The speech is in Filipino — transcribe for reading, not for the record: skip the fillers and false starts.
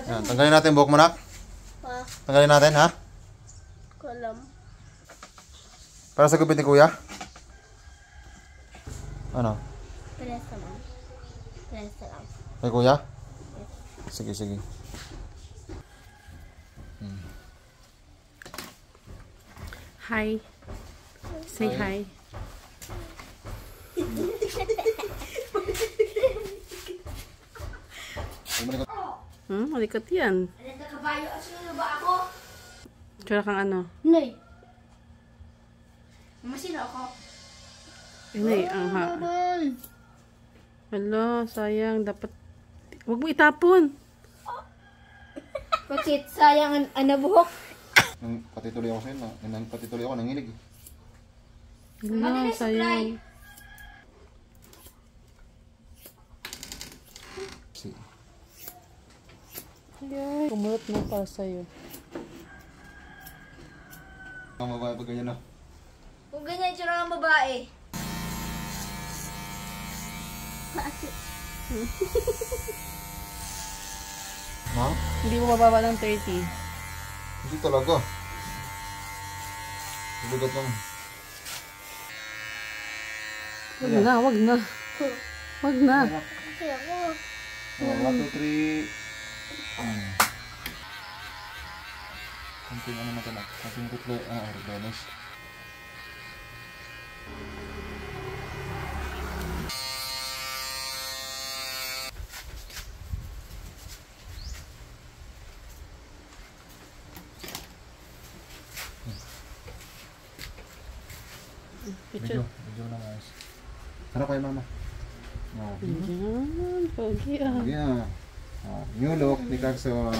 Yan, tanggalin natin buhok mo, nak. Tanggalin natin, ha? Kalam. Para sa gupit ni kuya. Ano? Presa lang. Presa lang. Kay kuya? Sige, sige. Hi. Say hi. Malikot yan. Nagkakabayo ba ako? Tsura kang ano? Nay. Masino ako? Inay, ang ha. Hala, sayang. Dapat, huwag mo itapon. Bakit? Sayang ang buhok. Patituloy ako sa'yo. Patituloy ako, nanginig. Hala, sayang. Ay, kumulot mo para sa'yo. Ang babae pag ganyan na. Kung ganyan tsura ng babae. Ha? Hindi mo mababa ng 30. Hindi talaga. Bigat lang. Wag na, wag na. Wag na. Kasi ako. 1, 2, 3. Konting ano natin na. Konting kutlo. Organos. Medyo na guys. Sarap kayo mama. Yan, pogi ah. Yeah. New look ni Carson.